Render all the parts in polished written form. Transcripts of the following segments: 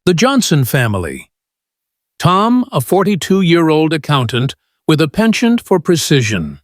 The Johnson family. Tom, a 42-year-old accountant with a penchant for precision.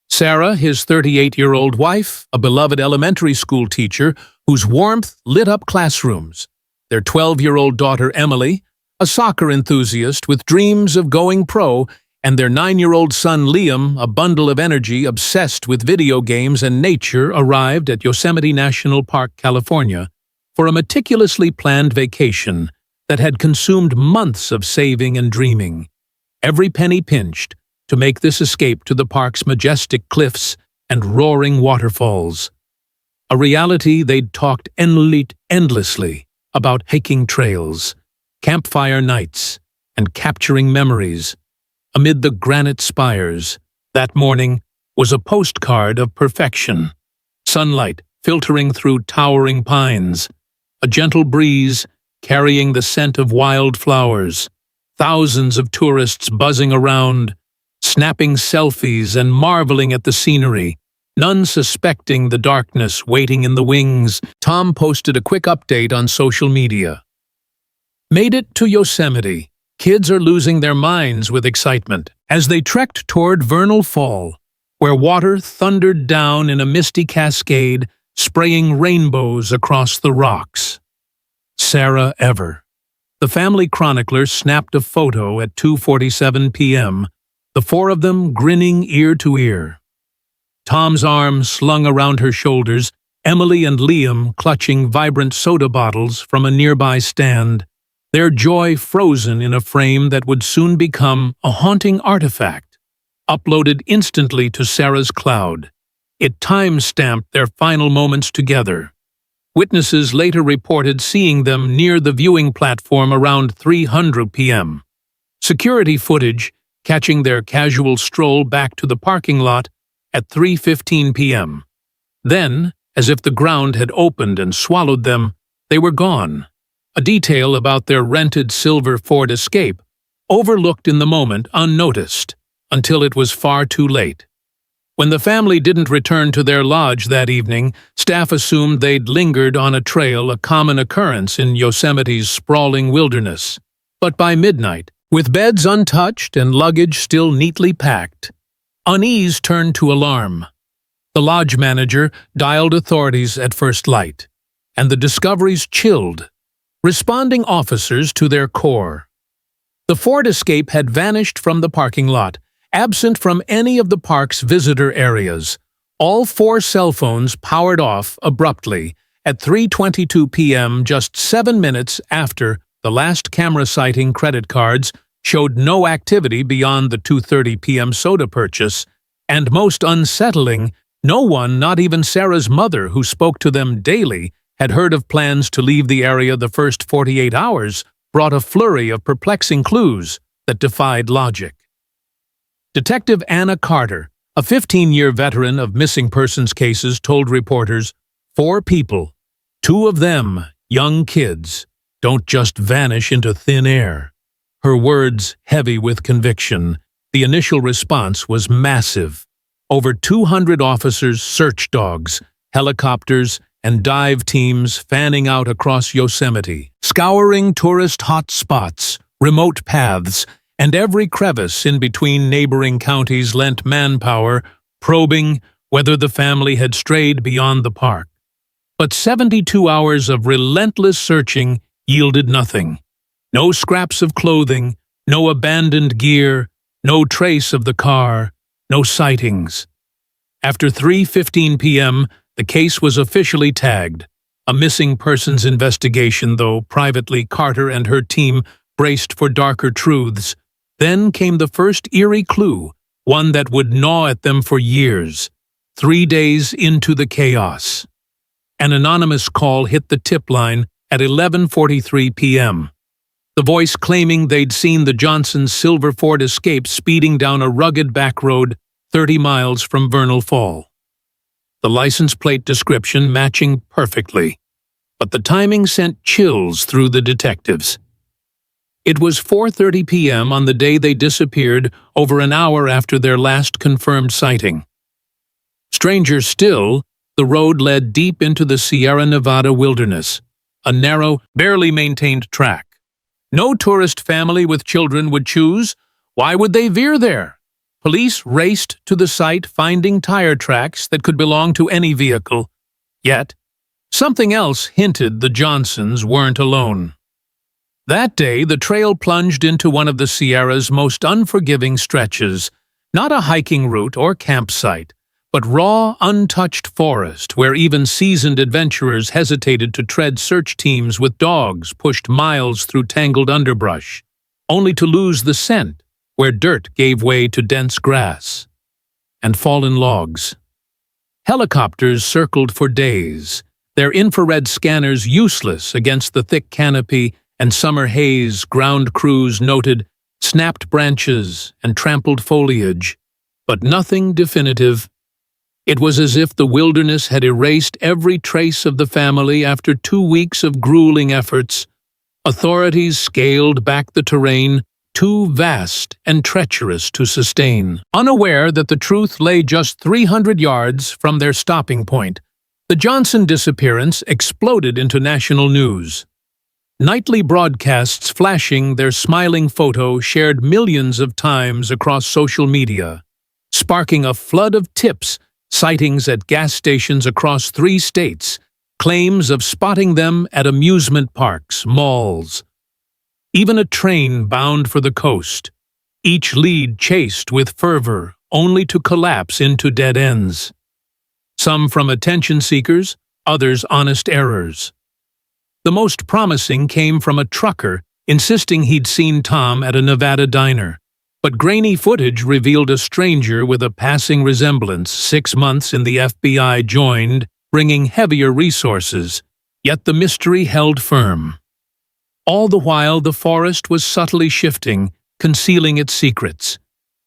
Sarah, his 38-year-old wife, a beloved elementary school teacher whose warmth lit up classrooms. Their 12-year-old daughter, Emily, a soccer enthusiast with dreams of going pro, and their 9-year-old son, Liam, a bundle of energy obsessed with video games and nature, arrived at Yosemite National Park, California, for a meticulously planned vacation that had consumed months of saving and dreaming, every penny pinched to make this escape to the park's majestic cliffs and roaring waterfalls. A reality they'd talked endlessly about: hiking trails, campfire nights, and capturing memories. Amid the granite spires, that morning was a postcard of perfection. Sunlight filtering through towering pines, a gentle breeze carrying the scent of wildflowers, thousands of tourists buzzing around, snapping selfies and marveling at the scenery, none suspecting the darkness waiting in the wings. Tom posted a quick update on social media. Made it to Yosemite. Kids are losing their minds with excitement as they trekked toward Vernal Fall, where water thundered down in a misty cascade, spraying rainbows across the rocks. Sarah Ever. The family chronicler snapped a photo at 2:47 p.m., the four of them grinning ear to ear. Tom's arm slung around her shoulders, Emily and Liam clutching vibrant soda bottles from a nearby stand, their joy frozen in a frame that would soon become a haunting artifact, uploaded instantly to Sarah's cloud. It time-stamped their final moments together. Witnesses later reported seeing them near the viewing platform around 3:00 p.m. Security footage catching their casual stroll back to the parking lot at 3:15 p.m. Then, as if the ground had opened and swallowed them, they were gone. A detail about their rented silver Ford Escape, overlooked in the moment, unnoticed, until it was far too late. When the family didn't return to their lodge that evening, staff assumed they'd lingered on a trail, a common occurrence in Yosemite's sprawling wilderness. But by midnight, with beds untouched and luggage still neatly packed, unease turned to alarm. The lodge manager dialed authorities at first light, and the discoveries chilled responding officers to their core. The Ford Escape had vanished from the parking lot, absent from any of the park's visitor areas. All four cell phones powered off abruptly at 3:22 p.m., just 7 minutes after the last camera sighting. Credit cards showed no activity beyond the 2:30 p.m. soda purchase, and most unsettling, no one, not even Sarah's mother, who spoke to them daily, had heard of plans to leave the area. The first 48 hours brought a flurry of perplexing clues that defied logic. Detective Anna Carter, a 15-year veteran of missing persons cases, told reporters, 4 people, 2 of them young kids, don't just vanish into thin air. Her words heavy with conviction. The initial response was massive. Over 200 officers, search dogs, helicopters, and dive teams fanning out across Yosemite, scouring tourist hot spots, remote paths, and every crevice in between neighboring counties lent manpower, probing whether the family had strayed beyond the park. But 72 hours of relentless searching yielded nothing. No scraps of clothing, no abandoned gear, no trace of the car, no sightings. After 3:15 p.m., the case was officially tagged. A missing persons investigation, though privately Carter and her team braced for darker truths. Then came the first eerie clue, one that would gnaw at them for years. 3 days into the chaos, an anonymous call hit the tip line at 11:43 p.m. The voice claiming they'd seen the Johnsons' silver Ford Escape speeding down a rugged back road 30 miles from Vernal Fall. The license plate description matching perfectly, but the timing sent chills through the detectives. It was 4:30 p.m. on the day they disappeared, over an hour after their last confirmed sighting. Stranger still, the road led deep into the Sierra Nevada wilderness, a narrow, barely maintained track, No tourist family with children would choose. Why would they veer there? Police raced to the site, finding tire tracks that could belong to any vehicle. Yet, something else hinted the Johnsons weren't alone. That day, the trail plunged into one of the Sierra's most unforgiving stretches, not a hiking route or campsite, but raw, untouched forest where even seasoned adventurers hesitated to tread. Search teams with dogs pushed miles through tangled underbrush, only to lose the scent where dirt gave way to dense grass and fallen logs. Helicopters circled for days, their infrared scanners useless against the thick canopy and summer haze. Ground crews noted snapped branches and trampled foliage, but nothing definitive. It was as if the wilderness had erased every trace of the family after 2 weeks of grueling efforts. Authorities scaled back the terrain, too vast and treacherous to sustain. Unaware that the truth lay just 300 yards from their stopping point, the Johnson disappearance exploded into national news. Nightly broadcasts flashing their smiling photo shared millions of times across social media, sparking a flood of tips, sightings at gas stations across 3 states, claims of spotting them at amusement parks, malls, even a train bound for the coast. Each lead chased with fervor, only to collapse into dead ends. Some from attention seekers, others honest errors. The most promising came from a trucker insisting he'd seen Tom at a Nevada diner, but grainy footage revealed a stranger with a passing resemblance. 6 months in the FBI joined, bringing heavier resources, yet the mystery held firm. All the while, the forest was subtly shifting, concealing its secrets.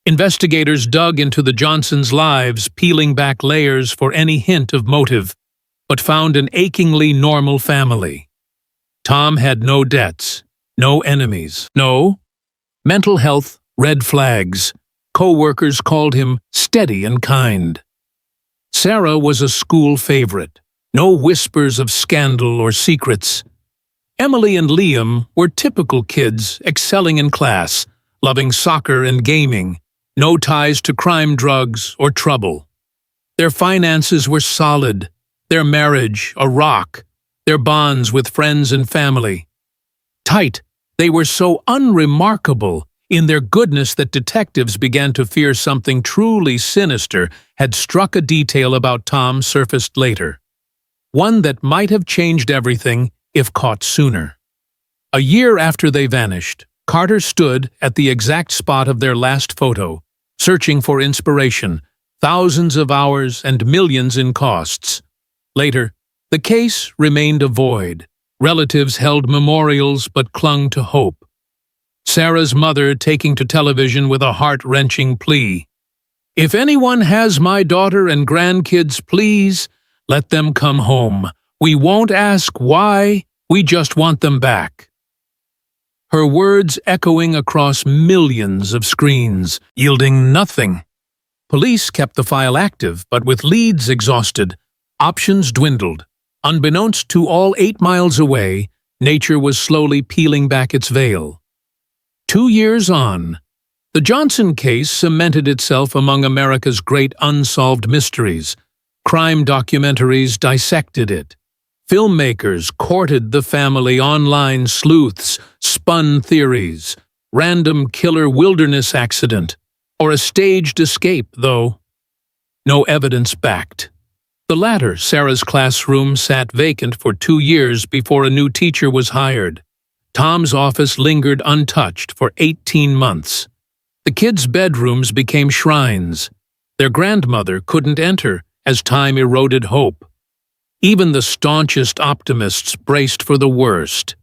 Investigators dug into the Johnsons' lives, peeling back layers for any hint of motive, but found an achingly normal family. Tom had no debts, no enemies, no mental health red flags. Co-workers called him steady and kind. Sarah was a school favorite, no whispers of scandal or secrets. Emily and Liam were typical kids, excelling in class, loving soccer and gaming, no ties to crime, drugs, or trouble. Their finances were solid, their marriage a rock, their bonds with friends and family tight. They were so unremarkable in their goodness that detectives began to fear something truly sinister had struck. A detail about Tom surfaced later, one that might have changed everything if caught sooner. A year after they vanished, Carter stood at the exact spot of their last photo, searching for inspiration, thousands of hours and millions in costs. Later, the case remained a void. Relatives held memorials but clung to hope. Sarah's mother taking to television with a heart-wrenching plea. "If anyone has my daughter and grandkids, please let them come home. We won't ask why, we just want them back." Her words echoing across millions of screens, yielding nothing. Police kept the file active, but with leads exhausted, options dwindled. Unbeknownst to all 8 miles away, nature was slowly peeling back its veil. 2 years on, the Johnson case cemented itself among America's great unsolved mysteries. Crime documentaries dissected it. Filmmakers courted the family, online sleuths spun theories, random killer wilderness accident, or a staged escape, though no evidence backed. The latter, Sarah's classroom, sat vacant for 2 years before a new teacher was hired. Tom's office lingered untouched for 18 months. The kids' bedrooms became shrines. Their grandmother couldn't enter as time eroded hope. Even the staunchest optimists braced for the worst.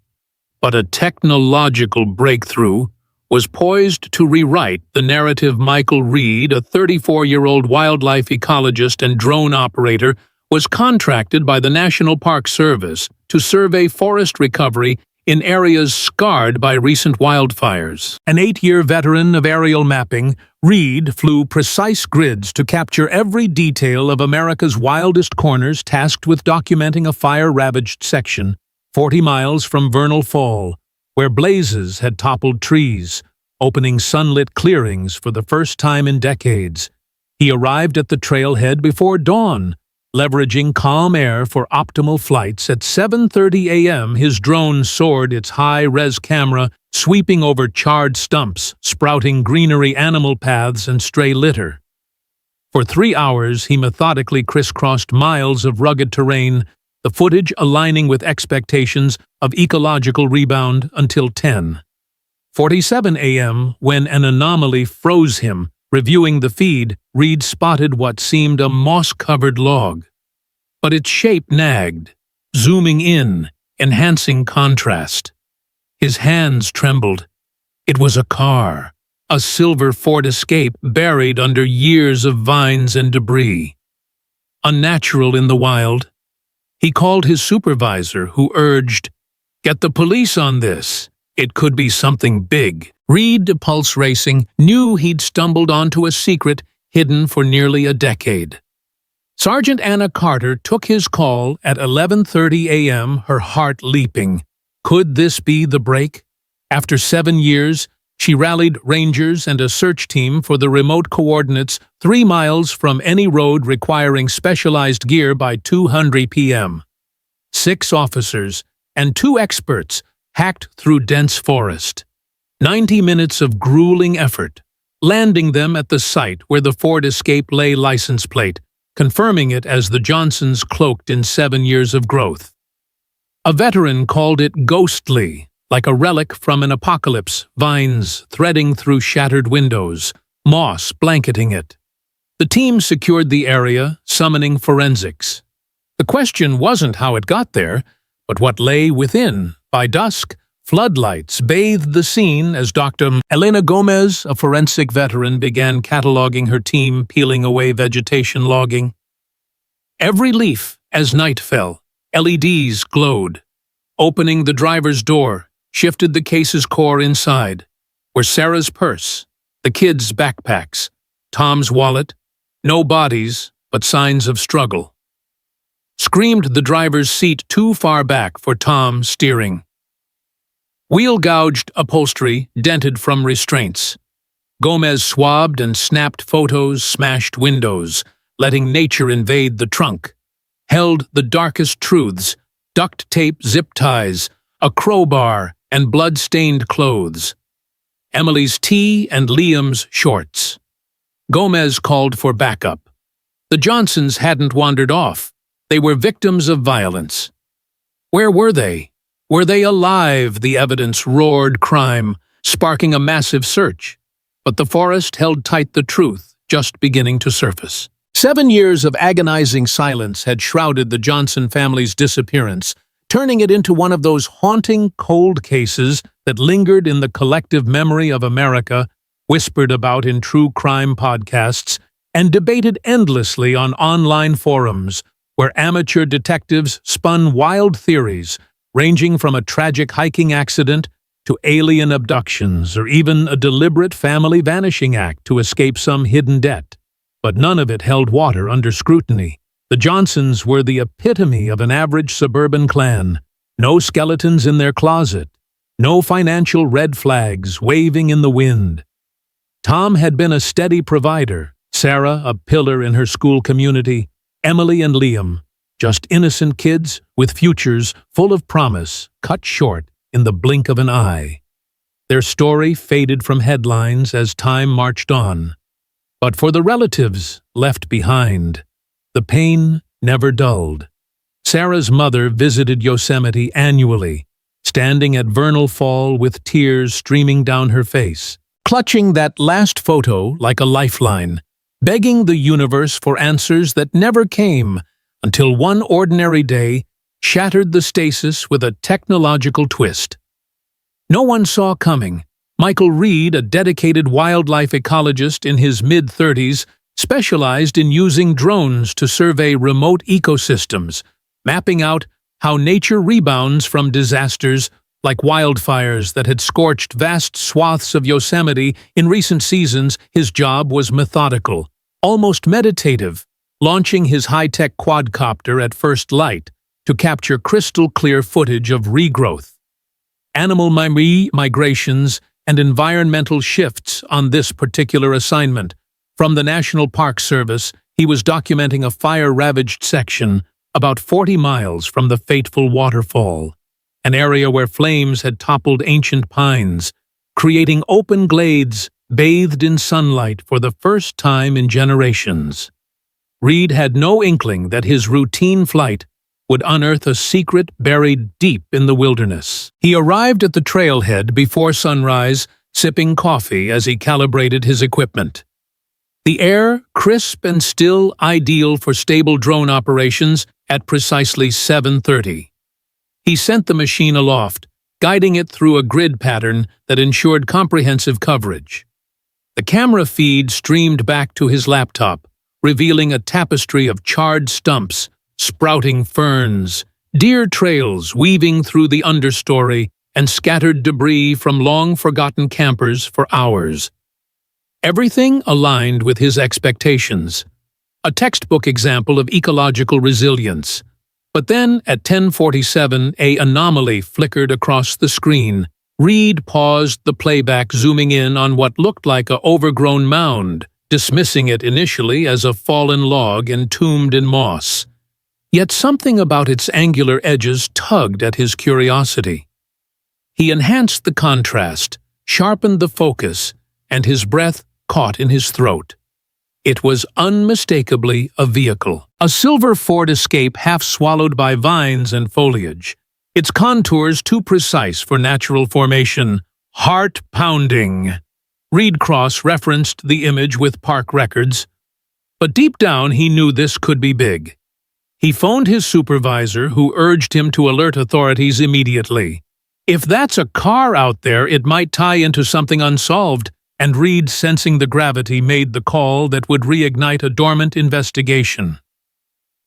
But a technological breakthrough was poised to rewrite the narrative. Michael Reed, a 34-year-old wildlife ecologist and drone operator, was contracted by the National Park Service to survey forest recovery in areas scarred by recent wildfires. An 8-year veteran of aerial mapping, Reed flew precise grids to capture every detail of America's wildest corners, tasked with documenting a fire-ravaged section 40 miles from Vernal Fall, where blazes had toppled trees, opening sunlit clearings for the first time in decades. He arrived at the trailhead before dawn, leveraging calm air for optimal flights. At 7:30 a.m., his drone soared its high-res camera, sweeping over charred stumps, sprouting greenery, animal paths, and stray litter. For 3 hours, he methodically crisscrossed miles of rugged terrain, the footage aligning with expectations of ecological rebound until 10:47 a.m., when an anomaly froze him. Reviewing the feed, Reed spotted what seemed a moss-covered log. But its shape nagged, zooming in, enhancing contrast. His hands trembled. It was a car, a silver Ford Escape buried under years of vines and debris. Unnatural in the wild. He called his supervisor, who urged, "Get the police on this. It could be something big." Reed, pulse racing, knew he'd stumbled onto a secret hidden for nearly a decade. Sergeant Anna Carter took his call at 11:30 a.m., her heart leaping. Could this be the break? After 7 years, she rallied rangers and a search team for the remote coordinates 3 miles from any road requiring specialized gear by 2:00 p.m. 6 officers and 2 experts hacked through dense forest. 90 minutes of grueling effort, landing them at the site where the Ford Escape lay license plate, confirming it as the Johnsons cloaked in 7 years of growth. A veteran called it ghostly, like a relic from an apocalypse, vines threading through shattered windows, moss blanketing it. The team secured the area, summoning forensics. The question wasn't how it got there, but what lay within. By dusk, floodlights bathed the scene as Dr. Elena Gomez, a forensic veteran, began cataloging her team, peeling away vegetation, logging. Every leaf, as night fell, LEDs glowed. Opening the driver's door, shifted the case's core inside, were Sarah's purse, the kids' backpacks, Tom's wallet, no bodies, but signs of struggle. Screamed the driver's seat too far back for Tom steering. Wheel-gouged upholstery dented from restraints. Gomez swabbed and snapped photos, smashed windows, letting nature invade the trunk. Held the darkest truths, duct tape zip ties, a crowbar, and blood-stained clothes. Emily's tee and Liam's shorts. Gomez called for backup. The Johnsons hadn't wandered off. They were victims of violence. Where were they? Were they alive? The evidence roared crime, sparking a massive search. But the forest held tight, the truth just beginning to surface. 7 years of agonizing silence had shrouded the Johnson family's disappearance, turning it into one of those haunting, cold cases that lingered in the collective memory of America, whispered about in true crime podcasts, and debated endlessly on online forums, where amateur detectives spun wild theories, ranging from a tragic hiking accident to alien abductions or even a deliberate family vanishing act to escape some hidden debt. But none of it held water under scrutiny. The Johnsons were the epitome of an average suburban clan. No skeletons in their closet. No financial red flags waving in the wind. Tom had been a steady provider, Sarah a pillar in her school community, Emily and Liam, just innocent kids with futures full of promise, cut short in the blink of an eye. Their story faded from headlines as time marched on. But for the relatives left behind, the pain never dulled. Sarah's mother visited Yosemite annually, standing at vernal fall with tears streaming down her face, clutching that last photo like a lifeline, begging the universe for answers that never came, until one ordinary day shattered the stasis with a technological twist. No one saw coming. Michael Reed, a dedicated wildlife ecologist in his mid-30s, specialized in using drones to survey remote ecosystems, mapping out how nature rebounds from disasters like wildfires that had scorched vast swaths of Yosemite in recent seasons. His job was methodical, almost meditative, launching his high-tech quadcopter at first light to capture crystal-clear footage of regrowth. animal migrations, and environmental shifts on this particular assignment. From the National Park Service, he was documenting a fire-ravaged section about 40 miles from the fateful waterfall, an area where flames had toppled ancient pines, creating open glades bathed in sunlight for the first time in generations. Reed had no inkling that his routine flight would unearth a secret buried deep in the wilderness. He arrived at the trailhead before sunrise, sipping coffee as he calibrated his equipment. The air, crisp and still, ideal for stable drone operations at precisely 7:30. He sent the machine aloft, guiding it through a grid pattern that ensured comprehensive coverage. The camera feed streamed back to his laptop, revealing a tapestry of charred stumps, sprouting ferns, deer trails weaving through the understory, and scattered debris from long-forgotten campers for hours. Everything aligned with his expectations, a textbook example of ecological resilience. But then, at 10:47, an anomaly flickered across the screen. Reed paused the playback, zooming in on what looked like an overgrown mound, dismissing it initially as a fallen log entombed in moss. Yet something about its angular edges tugged at his curiosity. He enhanced the contrast, sharpened the focus, and his breath caught in his throat. It was unmistakably a vehicle, a silver Ford Escape half swallowed by vines and foliage, its contours too precise for natural formation. Heart-pounding. Reed cross-referenced the image with park records, but deep down he knew this could be big. He phoned his supervisor, who urged him to alert authorities immediately. If that's a car out there, it might tie into something unsolved, and Reed, sensing the gravity, made the call that would reignite a dormant investigation.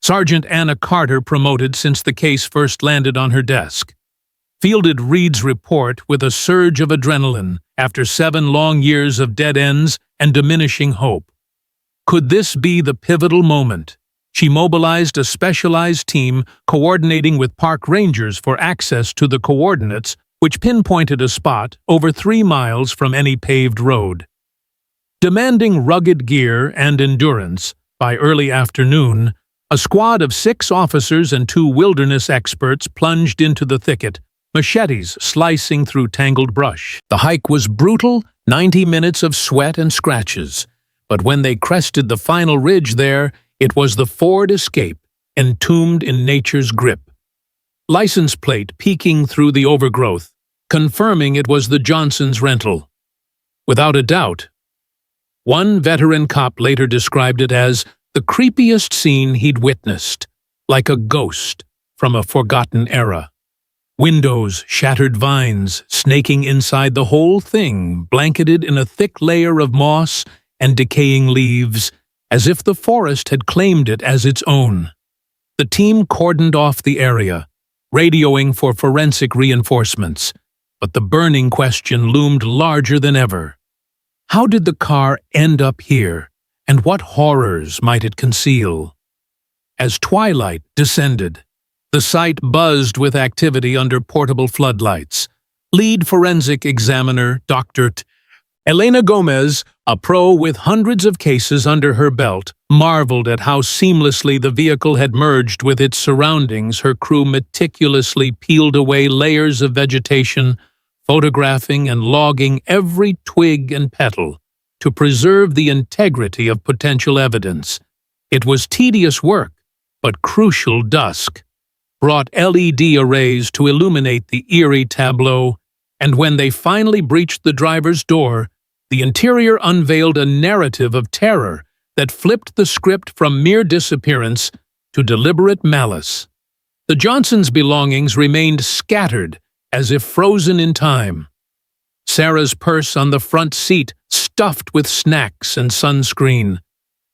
Sergeant Anna Carter, promoted since the case first landed on her desk, fielded Reed's report with a surge of adrenaline after 7 long years of dead ends and diminishing hope. Could this be the pivotal moment? She mobilized a specialized team coordinating with park rangers for access to the coordinates, which pinpointed a spot over 3 miles from any paved road. Demanding rugged gear and endurance, by early afternoon, a squad of 6 officers and 2 wilderness experts plunged into the thicket, machetes slicing through tangled brush. The hike was brutal, 90 minutes of sweat and scratches, but when they crested the final ridge there, it was the Ford Escape, entombed in nature's grip. License plate peeking through the overgrowth, confirming it was the Johnsons' rental. Without a doubt. One veteran cop later described it as the creepiest scene he'd witnessed, like a ghost from a forgotten era. Windows, shattered vines, snaking inside the whole thing, blanketed in a thick layer of moss and decaying leaves, as if the forest had claimed it as its own. The team cordoned off the area, radioing for forensic reinforcements, but the burning question loomed larger than ever. How did the car end up here, and what horrors might it conceal? As twilight descended, the site buzzed with activity under portable floodlights. Lead forensic examiner Dr. Elena Gomez, a pro with hundreds of cases under her belt, marveled at how seamlessly the vehicle had merged with its surroundings. Her crew meticulously peeled away layers of vegetation, photographing and logging every twig and petal to preserve the integrity of potential evidence. It was tedious work, but crucial. Dusk brought LED arrays to illuminate the eerie tableau, and when they finally breached the driver's door, the interior unveiled a narrative of terror that flipped the script from mere disappearance to deliberate malice. The Johnsons' belongings remained scattered, as if frozen in time. Sarah's purse on the front seat stuffed with snacks and sunscreen.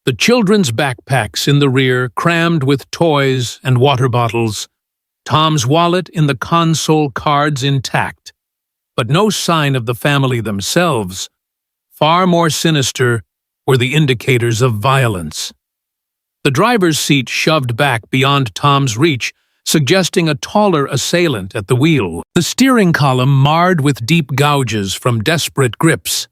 The children's backpacks in the rear crammed with toys and water bottles. Tom's wallet in the console, cards intact. But no sign of the family themselves. Far more sinister were the indicators of violence. The driver's seat shoved back beyond Tom's reach suggesting a taller assailant at the wheel. The steering column marred with deep gouges from desperate grips.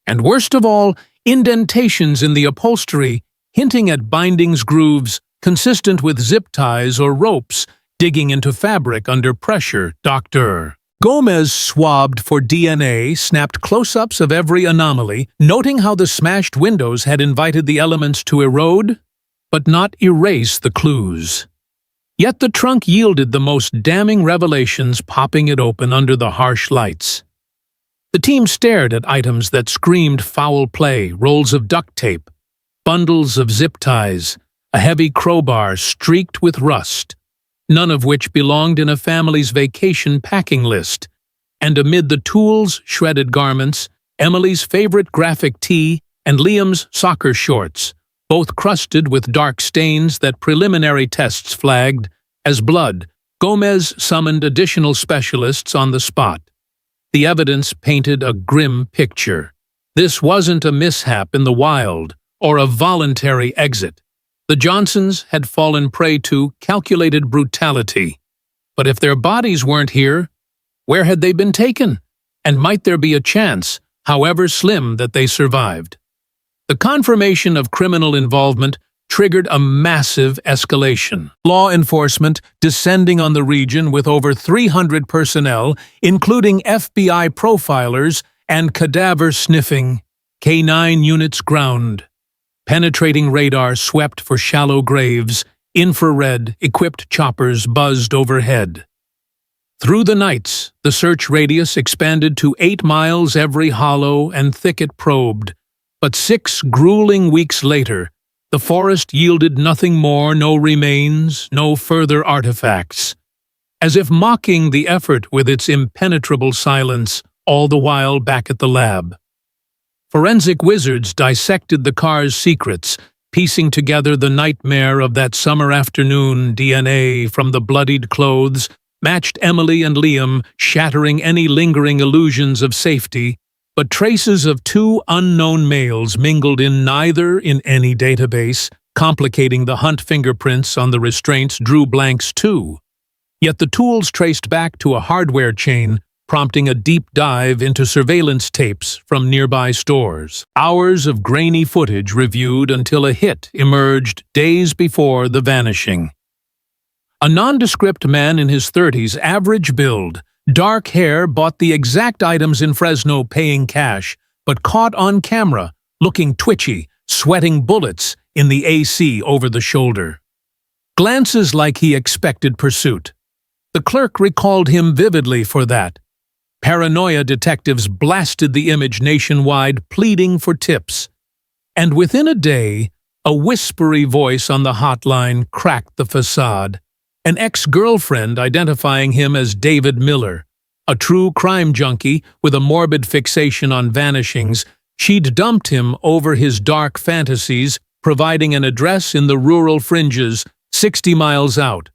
And worst of all, indentations in the upholstery, hinting at bindings grooves consistent with zip ties or ropes digging into fabric under pressure. Dr. Gomez swabbed for DNA, snapped close-ups of every anomaly, noting how the smashed windows had invited the elements to erode, but not erase the clues. Yet the trunk yielded the most damning revelations, popping it open under the harsh lights. The team stared at items that screamed foul play: rolls of duct tape, bundles of zip ties, a heavy crowbar streaked with rust, none of which belonged in a family's vacation packing list. And amid the tools, shredded garments, Emily's favorite graphic tee, and Liam's soccer shorts, both crusted with dark stains that preliminary tests flagged as blood. Gomez summoned additional specialists on the spot. The evidence painted a grim picture. This wasn't a mishap in the wild or a voluntary exit. The Johnsons had fallen prey to calculated brutality. But if their bodies weren't here, where had they been taken? And might there be a chance, however slim, that they survived? The confirmation of criminal involvement triggered a massive escalation. Law enforcement descending on the region with over 300 personnel, including FBI profilers and cadaver-sniffing K9 units ground. Penetrating radar swept for shallow graves, infrared-equipped choppers buzzed overhead. Through the nights, the search radius expanded to 8 miles, every hollow and thicket probed. But 6 grueling weeks later, the forest yielded nothing more, no remains, no further artifacts. As if mocking the effort with its impenetrable silence, all the while back at the lab. Forensic wizards dissected the car's secrets, piecing together the nightmare of that summer afternoon. DNA from the bloodied clothes matched Emily and Liam, shattering any lingering illusions of safety, but traces of 2 unknown males mingled in neither in any database, complicating the hunt. Fingerprints on the restraints drew blanks too. Yet the tools traced back to a hardware chain, prompting a deep dive into surveillance tapes from nearby stores. Hours of grainy footage reviewed until a hit emerged days before the vanishing. A nondescript man in his 30s, average build, dark hair, bought the exact items in Fresno paying cash, but caught on camera, looking twitchy, sweating bullets in the AC over the shoulder. Glances like he expected pursuit. The clerk recalled him vividly for that. Paranoia detectives blasted the image nationwide, pleading for tips. And within a day, a whispery voice on the hotline cracked the facade. An ex-girlfriend identifying him as David Miller, a true crime junkie with a morbid fixation on vanishings. She'd dumped him over his dark fantasies, providing an address in the rural fringes, 60 miles out.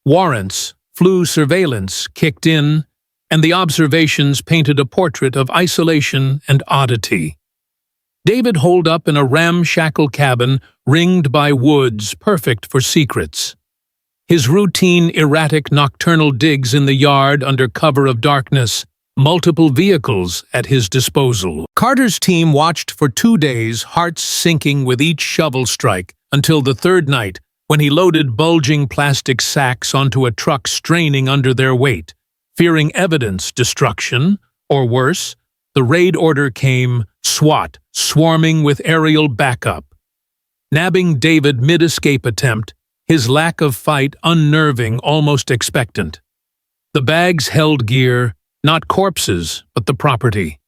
Warrants, flu surveillance kicked in, and the observations painted a portrait of isolation and oddity. David holed up in a ramshackle cabin ringed by woods, perfect for secrets. His routine, erratic nocturnal digs in the yard under cover of darkness, multiple vehicles at his disposal. Carter's team watched for 2 days, hearts sinking with each shovel strike, until the 3rd night, when he loaded bulging plastic sacks onto a truck, straining under their weight. Fearing evidence destruction, or worse, the raid order came, SWAT, swarming with aerial backup. Nabbing David mid-escape attempt, his lack of fight unnerving, almost expectant. The bags held gear, not corpses, but the property.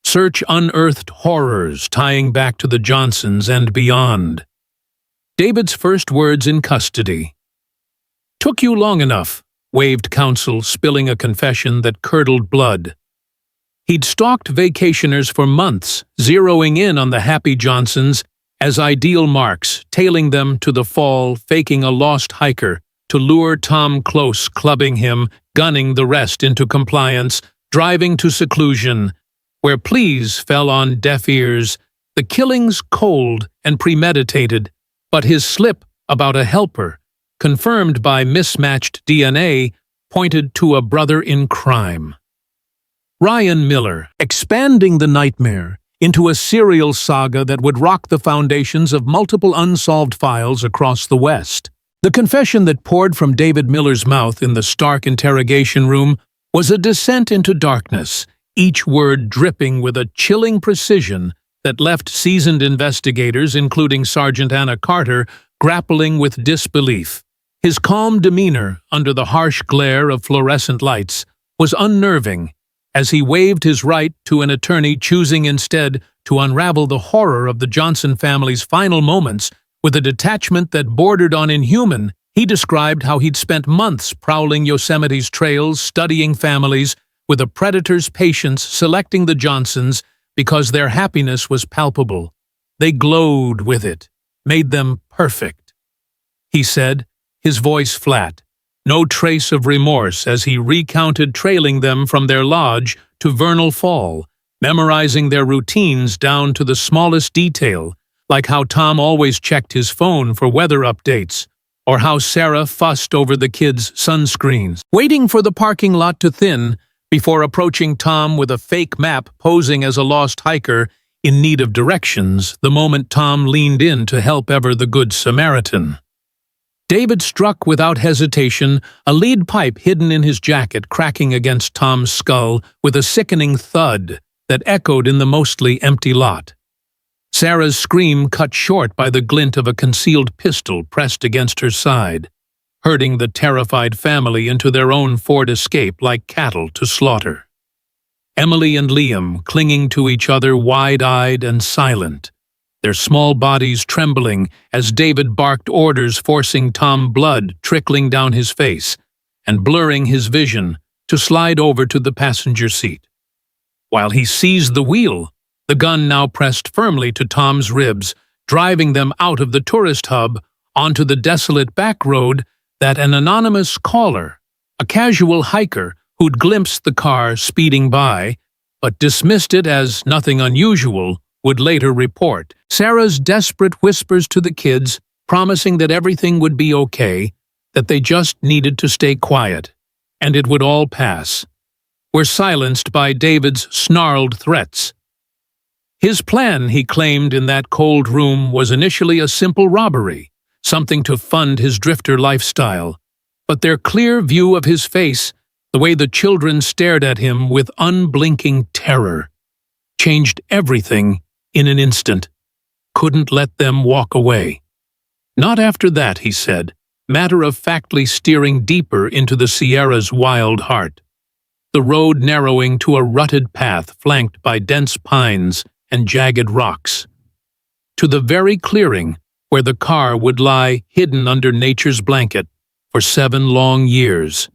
Search unearthed horrors tying back to the Johnsons and beyond. David's first words in custody. "Took you long enough," waved counsel, spilling a confession that curdled blood. He'd stalked vacationers for months, zeroing in on the happy Johnsons as ideal marks, tailing them to the fall, faking a lost hiker to lure Tom close, clubbing him, gunning the rest into compliance, driving to seclusion, where pleas fell on deaf ears, the killings cold and premeditated, but his slip about a helper, confirmed by mismatched DNA, pointed to a brother in crime. Ryan Miller, expanding the nightmare into a serial saga that would rock the foundations of multiple unsolved files across the West. The confession that poured from David Miller's mouth in the Stark interrogation room was a descent into darkness, each word dripping with a chilling precision that left seasoned investigators, including Sergeant Anna Carter, grappling with disbelief. His calm demeanor under the harsh glare of fluorescent lights was unnerving as he waived his right to an attorney, choosing instead to unravel the horror of the Johnson family's final moments with a detachment that bordered on inhuman. He described how he'd spent months prowling Yosemite's trails, studying families, with a predator's patience, selecting the Johnsons because their happiness was palpable. They glowed with it, made them perfect. He said, his voice flat, no trace of remorse as he recounted trailing them from their lodge to Vernal Fall, memorizing their routines down to the smallest detail, like how Tom always checked his phone for weather updates, or how Sarah fussed over the kids' sunscreens, waiting for the parking lot to thin before approaching Tom with a fake map posing as a lost hiker in need of directions the moment Tom leaned in to help ever the Good Samaritan. David struck without hesitation, a lead pipe hidden in his jacket cracking against Tom's skull with a sickening thud that echoed in the mostly empty lot. Sarah's scream cut short by the glint of a concealed pistol pressed against her side, herding the terrified family into their own Ford Escape like cattle to slaughter. Emily and Liam clinging to each other wide-eyed and silent, their small bodies trembling as David barked orders, forcing Tom blood trickling down his face and blurring his vision to slide over to the passenger seat. While he seized the wheel, the gun now pressed firmly to Tom's ribs, driving them out of the tourist hub onto the desolate back road that an anonymous caller, a casual hiker who'd glimpsed the car speeding by, but dismissed it as nothing unusual, would later report. Sarah's desperate whispers to the kids, promising that everything would be okay, that they just needed to stay quiet, and it would all pass, were silenced by David's snarled threats. His plan, he claimed in that cold room, was initially a simple robbery, something to fund his drifter lifestyle, but their clear view of his face, the way the children stared at him with unblinking terror, changed everything in an instant. Couldn't let them walk away. Not after that, he said, matter-of-factly steering deeper into the Sierra's wild heart, the road narrowing to a rutted path flanked by dense pines and jagged rocks, to the very clearing where the car would lie hidden under nature's blanket for 7 long years.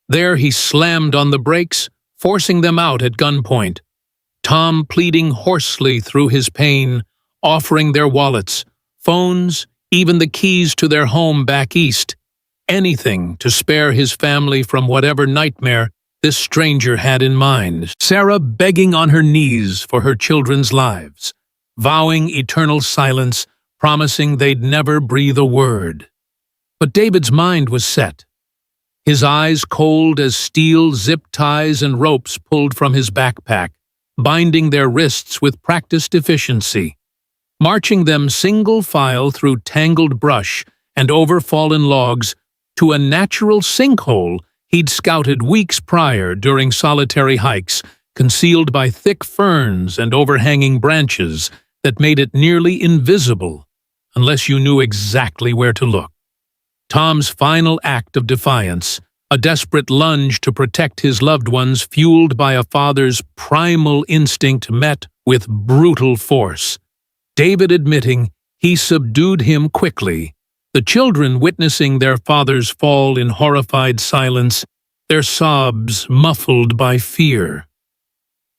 There he slammed on the brakes, forcing them out at gunpoint, Tom pleading hoarsely through his pain, offering their wallets, phones, even the keys to their home back east, anything to spare his family from whatever nightmare this stranger had in mind. Sarah begging on her knees for her children's lives, vowing eternal silence, promising they'd never breathe a word. But David's mind was set. His eyes cold as steel zip ties and ropes pulled from his backpack, binding their wrists with practiced efficiency, marching them single file through tangled brush and over fallen logs to a natural sinkhole he'd scouted weeks prior during solitary hikes, concealed by thick ferns and overhanging branches that made it nearly invisible unless you knew exactly where to look. Tom's final act of defiance, a desperate lunge to protect his loved ones fueled by a father's primal instinct, met with brutal force. David admitting he subdued him quickly, the children witnessing their father's fall in horrified silence, their sobs muffled by fear.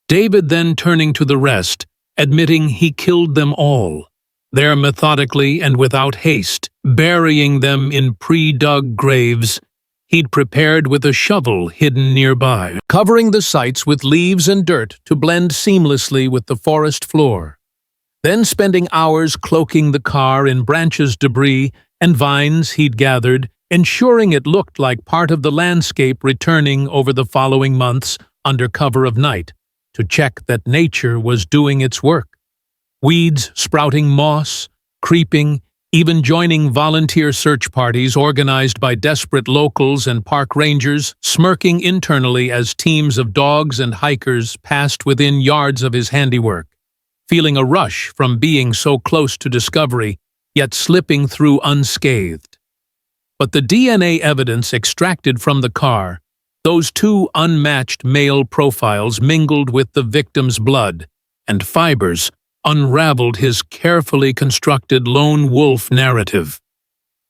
David then turning to the rest, admitting he killed them all, there methodically and without haste, burying them in pre-dug graves he'd prepared with a shovel hidden nearby, covering the sites with leaves and dirt to blend seamlessly with the forest floor, then spending hours cloaking the car in branches, debris, and vines he'd gathered, ensuring it looked like part of the landscape, returning over the following months under cover of night to check that nature was doing its work. Weeds sprouting moss, creeping, even joining volunteer search parties organized by desperate locals and park rangers, smirking internally as teams of dogs and hikers passed within yards of his handiwork, feeling a rush from being so close to discovery, yet slipping through unscathed. But the DNA evidence extracted from the car, those two unmatched male profiles mingled with the victim's blood, and fibers unraveled his carefully constructed lone wolf narrative.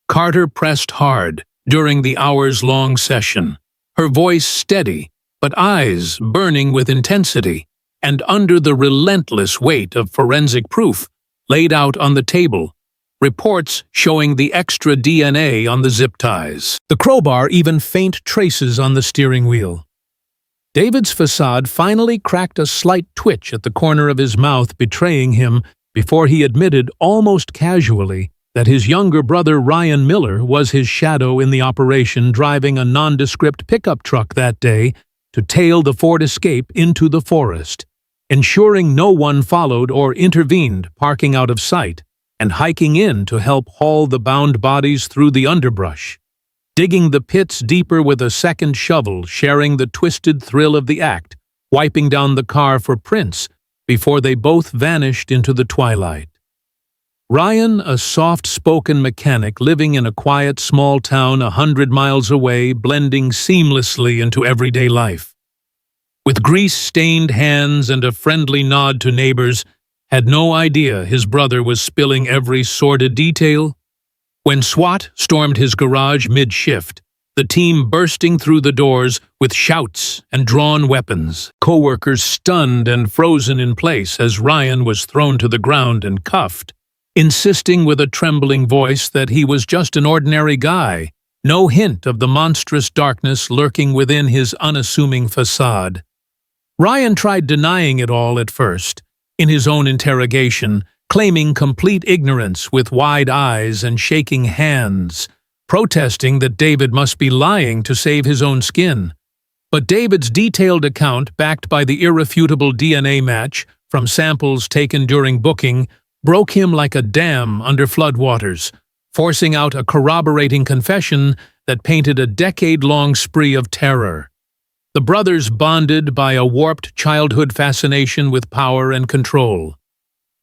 Carter pressed hard during the hours-long session, her voice steady, but eyes burning with intensity, and under the relentless weight of forensic proof laid out on the table, reports showing the extra DNA on the zip ties, the crowbar, even faint traces on the steering wheel. David's facade finally cracked a slight twitch at the corner of his mouth, betraying him before he admitted almost casually that his younger brother Ryan Miller was his shadow in the operation, driving a nondescript pickup truck that day to tail the Ford Escape into the forest, ensuring no one followed or intervened, parking out of sight and hiking in to help haul the bound bodies through the underbrush, digging the pits deeper with a second shovel, sharing the twisted thrill of the act, wiping down the car for prints before they both vanished into the twilight. Ryan, a soft-spoken mechanic living in a quiet small town 100 miles away, blending seamlessly into everyday life. With grease-stained hands and a friendly nod to neighbors, had no idea his brother was spilling every sordid detail. When SWAT stormed his garage mid-shift, the team bursting through the doors with shouts and drawn weapons, co-workers stunned and frozen in place as Ryan was thrown to the ground and cuffed, insisting with a trembling voice that he was just an ordinary guy, no hint of the monstrous darkness lurking within his unassuming facade. Ryan tried denying it all at first, in his own interrogation, claiming complete ignorance with wide eyes and shaking hands, protesting that David must be lying to save his own skin. But David's detailed account, backed by the irrefutable DNA match from samples taken during booking, broke him like a dam under floodwaters, forcing out a corroborating confession that painted a decade-long spree of terror. The brothers bonded by a warped childhood fascination with power and control.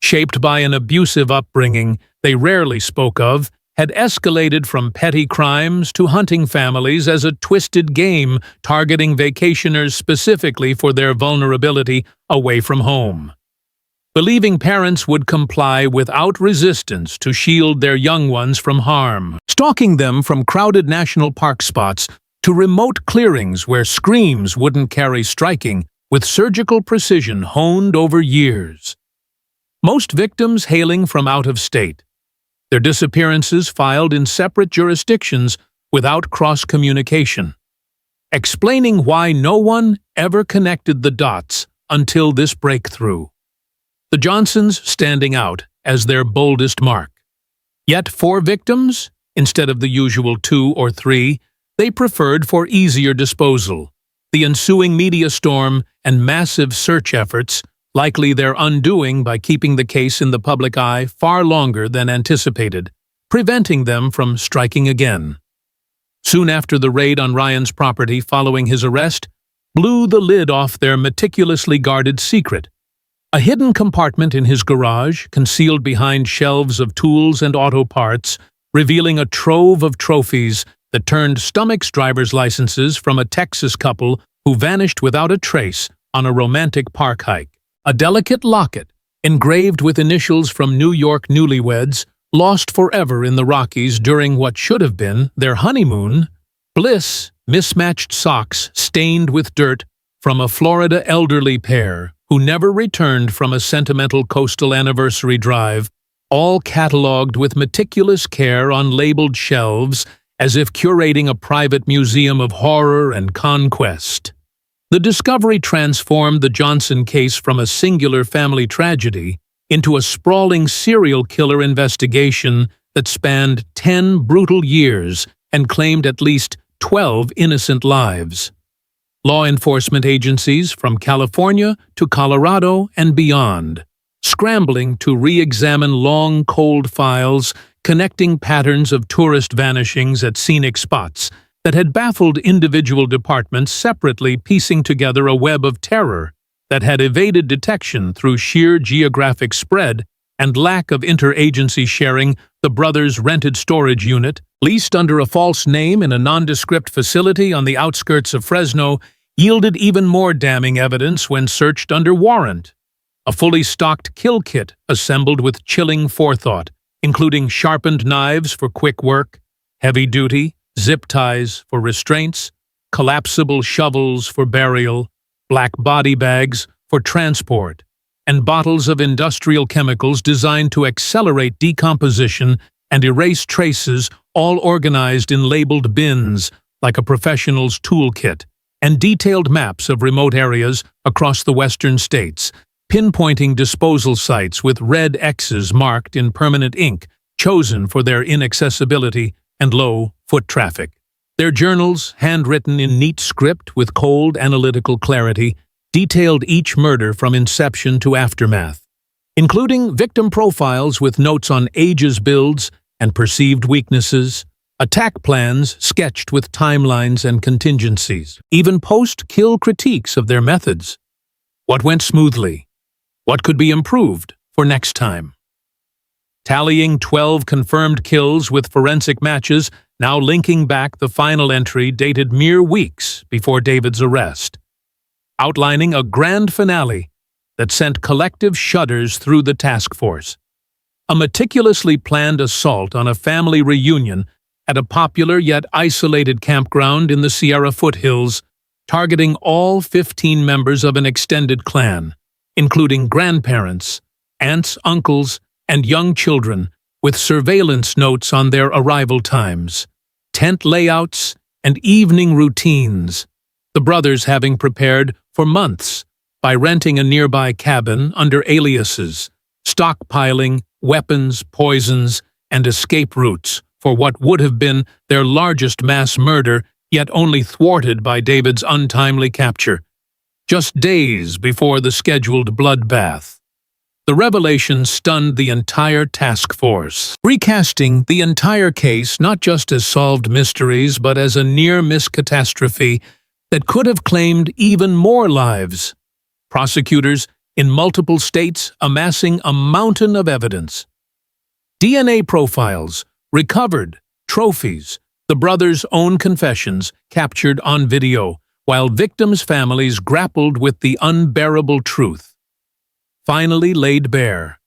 Shaped by an abusive upbringing they rarely spoke of, had escalated from petty crimes to hunting families as a twisted game targeting vacationers specifically for their vulnerability away from home. Believing parents would comply without resistance to shield their young ones from harm, stalking them from crowded national park spots to remote clearings where screams wouldn't carry, striking with surgical precision honed over years. Most victims hailing from out of state, their disappearances filed in separate jurisdictions without cross-communication, explaining why no one ever connected the dots until this breakthrough. The Johnsons standing out as their boldest mark. Yet 4 victims, instead of the usual 2 or 3, they preferred for easier disposal. The ensuing media storm and massive search efforts, likely their undoing by keeping the case in the public eye far longer than anticipated, preventing them from striking again. Soon after the raid on Ryan's property following his arrest, blew the lid off their meticulously guarded secret. A hidden compartment in his garage, concealed behind shelves of tools and auto parts, revealing a trove of trophies that turned stomach's driver's licenses from a Texas couple who vanished without a trace on a romantic park hike. A delicate locket, engraved with initials from New York newlyweds, lost forever in the Rockies during what should have been their honeymoon. Bliss, mismatched socks stained with dirt from a Florida elderly pair who never returned from a sentimental coastal anniversary drive, all catalogued with meticulous care on labeled shelves as if curating a private museum of horror and conquest. The discovery transformed the Johnson case from a singular family tragedy into a sprawling serial killer investigation that spanned 10 brutal years and claimed at least 12 innocent lives. Law enforcement agencies from California to Colorado and beyond, scrambling to re-examine long, cold files connecting patterns of tourist vanishings at scenic spots that had baffled individual departments separately, piecing together a web of terror that had evaded detection through sheer geographic spread and lack of interagency sharing. The brothers' rented storage unit, leased under a false name in a nondescript facility on the outskirts of Fresno, yielded even more damning evidence when searched under warrant. A fully stocked kill kit assembled with chilling forethought, including sharpened knives for quick work, heavy-duty zip ties for restraints, collapsible shovels for burial, black body bags for transport, and bottles of industrial chemicals designed to accelerate decomposition and erase traces, all organized in labeled bins like a professional's toolkit, and detailed maps of remote areas across the western states, pinpointing disposal sites with red X's marked in permanent ink, chosen for their inaccessibility and low foot traffic. Their journals, handwritten in neat script with cold analytical clarity, detailed each murder from inception to aftermath, including victim profiles with notes on ages, builds, and perceived weaknesses, attack plans sketched with timelines and contingencies, even post-kill critiques of their methods. What went smoothly? What could be improved for next time? Tallying 12 confirmed kills with forensic matches, now linking back the final entry dated mere weeks before David's arrest, outlining a grand finale that sent collective shudders through the task force. A meticulously planned assault on a family reunion at a popular yet isolated campground in the Sierra foothills, targeting all 15 members of an extended clan, including grandparents, aunts, uncles, and young children, with surveillance notes on their arrival times, tent layouts, and evening routines, the brothers having prepared for months by renting a nearby cabin under aliases, stockpiling weapons, poisons, and escape routes for what would have been their largest mass murder, yet only thwarted by David's untimely capture, just days before the scheduled bloodbath. The revelation stunned the entire task force, recasting the entire case not just as solved mysteries but as a near-miss catastrophe that could have claimed even more lives. Prosecutors in multiple states amassing a mountain of evidence. DNA profiles, recovered, trophies, the brothers' own confessions captured on video, while victims' families grappled with the unbearable truth. Finally laid bare.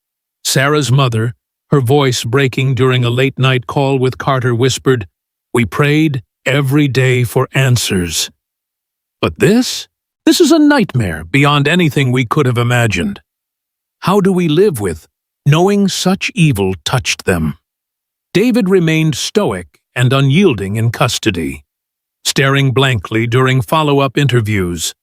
Sarah's mother, her voice breaking during a late-night call with Carter, whispered, "We prayed every day for answers. But this is a nightmare beyond anything we could have imagined. How do we live with knowing such evil touched them?" David remained stoic and unyielding in custody, staring blankly during follow-up interviews,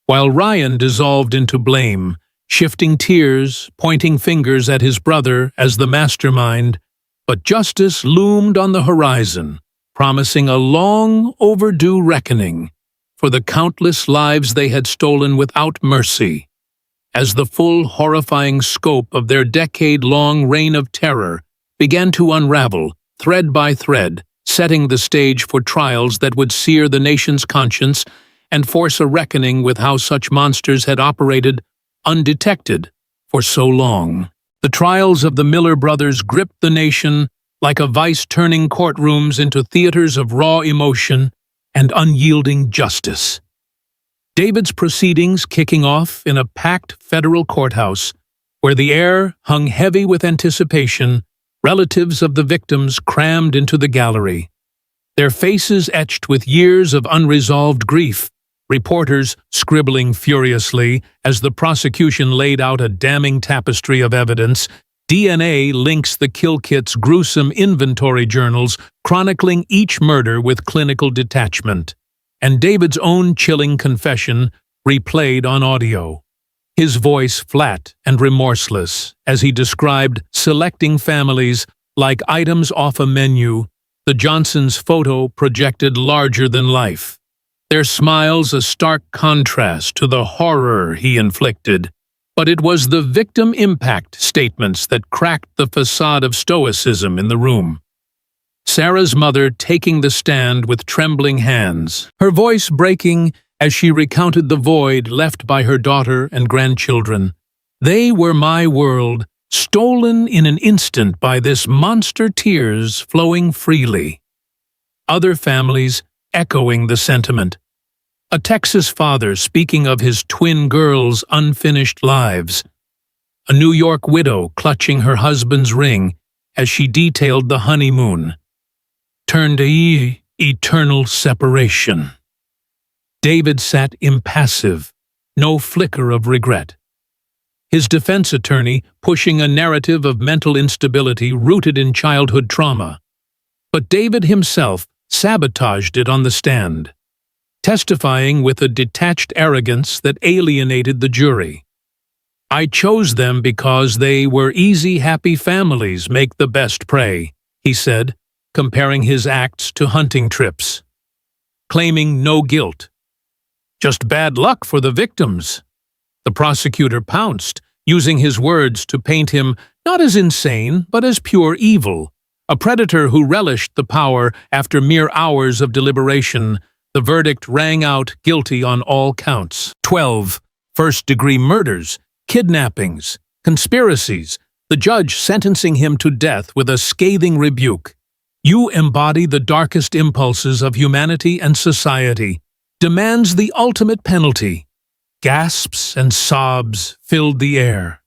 while Ryan dissolved into blame, shifting tears, pointing fingers at his brother as the mastermind. But justice loomed on the horizon, promising a long overdue reckoning for the countless lives they had stolen without mercy, as the full horrifying scope of their decade-long reign of terror began to unravel, thread by thread, setting the stage for trials that would sear the nation's conscience and force a reckoning with how such monsters had operated undetected for so long. The trials of the Miller brothers gripped the nation like a vice, turning courtrooms into theaters of raw emotion and unyielding justice. David's proceedings kicking off in a packed federal courthouse, where the air hung heavy with anticipation, relatives of the victims crammed into the gallery, their faces etched with years of unresolved grief, reporters scribbling furiously as the prosecution laid out a damning tapestry of evidence. DNA links the kill kit's gruesome inventory journals chronicling each murder with clinical detachment, and David's own chilling confession replayed on audio, his voice flat and remorseless as he described selecting families Like items off a menu, the Johnsons' photo projected larger than life. Their smiles a stark contrast to the horror he inflicted. But it was the victim impact statements that cracked the facade of stoicism in the room. Sarah's mother taking the stand with trembling hands, her voice breaking as she recounted the void left by her daughter and grandchildren. They were my world, stolen in an instant by this monster, tears flowing freely. Other families echoing the sentiment. A Texas father speaking of his twin girls' unfinished lives. A New York widow clutching her husband's ring as she detailed the honeymoon. Turned to eternal separation. David sat impassive, no flicker of regret. His defense attorney pushing a narrative of mental instability rooted in childhood trauma. But David himself sabotaged it on the stand, testifying with a detached arrogance that alienated the jury. I chose them because they were easy, happy families make the best prey, he said, comparing his acts to hunting trips. Claiming no guilt. Just bad luck for the victims. The prosecutor pounced, using his words to paint him not as insane, but as pure evil, a predator who relished the power after mere hours of deliberation. The verdict rang out guilty on all counts. 12 first-degree murders, kidnappings, conspiracies, the judge sentencing him to death with a scathing rebuke. You embody the darkest impulses of humanity and society. Demands the ultimate penalty. Gasps and sobs filled the air.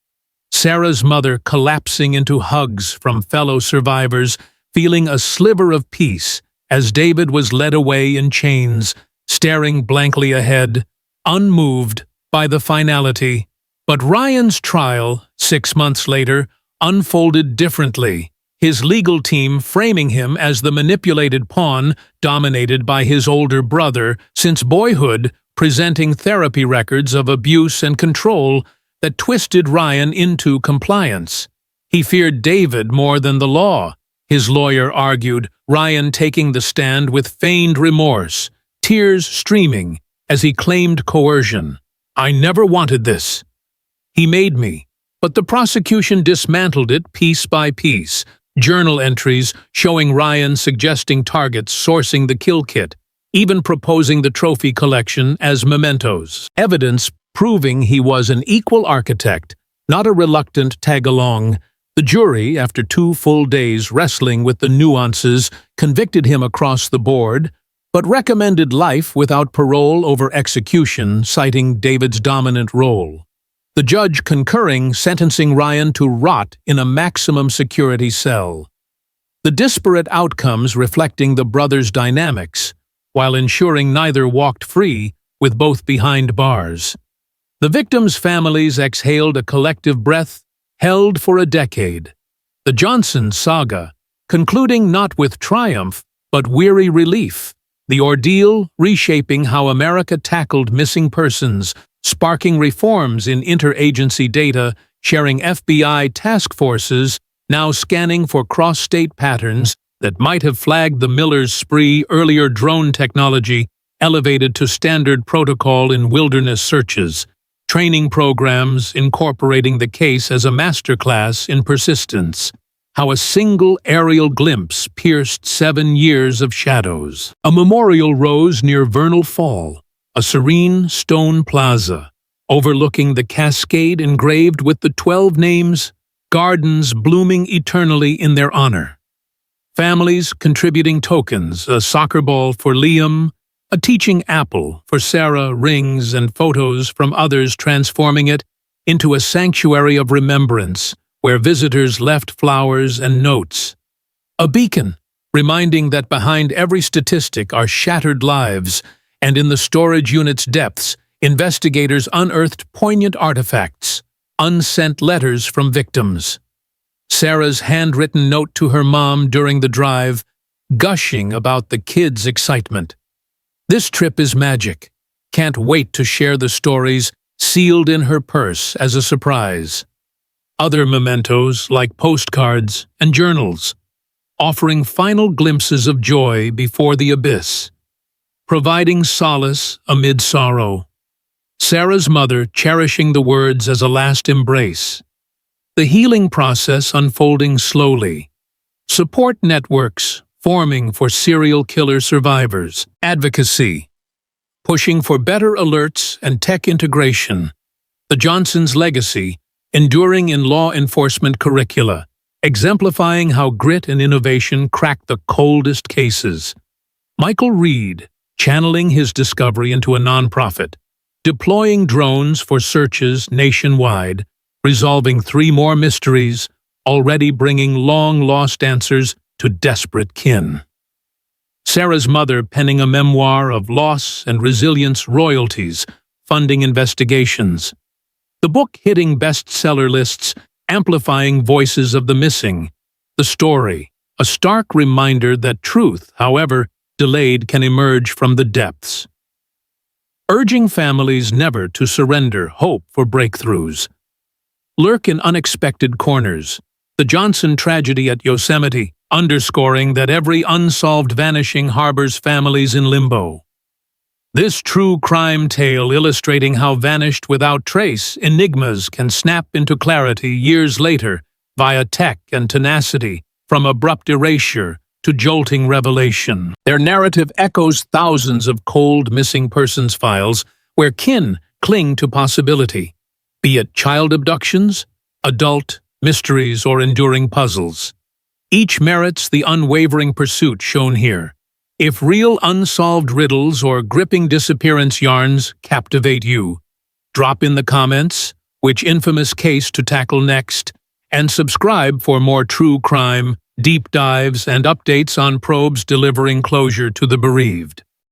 Sarah's mother collapsing into hugs from fellow survivors, feeling a sliver of peace as David was led away in chains, staring blankly ahead, unmoved by the finality. But Ryan's trial, 6 months later, unfolded differently, his legal team framing him as the manipulated pawn dominated by his older brother since boyhood, presenting therapy records of abuse and control that twisted Ryan into compliance. He feared David more than the law, his lawyer argued, Ryan taking the stand with feigned remorse, tears streaming as he claimed coercion. I never wanted this. He made me, but the prosecution dismantled it piece by piece, journal entries showing Ryan suggesting targets sourcing the kill kit, even proposing the trophy collection as mementos. Evidence proving he was an equal architect, not a reluctant tag-along. The jury, after 2 full days wrestling with the nuances, convicted him across the board, but recommended life without parole over execution, citing David's dominant role. The judge concurring, sentencing Ryan to rot in a maximum security cell. The disparate outcomes reflecting the brothers' dynamics, while ensuring neither walked free, with both behind bars. The victims' families exhaled a collective breath held for a decade. The Johnson saga, concluding not with triumph, but weary relief. The ordeal reshaping how America tackled missing persons, sparking reforms in interagency data, sharing FBI task forces, now scanning for cross-state patterns that might have flagged the Miller's spree. Earlier drone technology elevated to standard protocol in wilderness searches, training programs incorporating the case as a masterclass in persistence. How a single aerial glimpse pierced 7 years of shadows. A memorial rose near Vernal Fall, a serene stone plaza, overlooking the cascade engraved with the 12 names, gardens blooming eternally in their honor. Families contributing tokens, a soccer ball for Liam, a teaching apple for Sarah, rings and photos from others, transforming it into a sanctuary of remembrance where visitors left flowers and notes. A beacon, reminding that behind every statistic are shattered lives, and in the storage unit's depths, investigators unearthed poignant artifacts, unsent letters from victims. Sarah's handwritten note to her mom during the drive, gushing about the kids' excitement. This trip is magic. Can't wait to share the stories, sealed in her purse as a surprise. Other mementos like postcards and journals, offering final glimpses of joy before the abyss, providing solace amid sorrow. Sarah's mother cherishing the words as a last embrace. The healing process unfolding slowly. Support networks forming for serial killer survivors. Advocacy. Pushing for better alerts and tech integration. The Johnsons' legacy, enduring in law enforcement curricula, exemplifying how grit and innovation crack the coldest cases. Michael Reed, channeling his discovery into a nonprofit, deploying drones for searches nationwide, resolving 3 more mysteries, already bringing long-lost answers to desperate kin. Sarah's mother penning a memoir of loss and resilience royalties, funding investigations. The book hitting bestseller lists, amplifying voices of the missing. The story, a stark reminder that truth, however delayed, can emerge from the depths. Urging families never to surrender hope for breakthroughs. Lurk in unexpected corners. The Johnson tragedy at Yosemite, underscoring that every unsolved vanishing harbors families in limbo. This true crime tale illustrating how vanished without trace enigmas can snap into clarity years later via tech and tenacity, from abrupt erasure to jolting revelation. Their narrative echoes thousands of cold missing persons files where kin cling to possibility, be it child abductions, adult mysteries, or enduring puzzles. Each merits the unwavering pursuit shown here. If real unsolved riddles or gripping disappearance yarns captivate you, drop in the comments which infamous case to tackle next, and subscribe for more true crime, deep dives, and updates on probes delivering closure to the bereaved.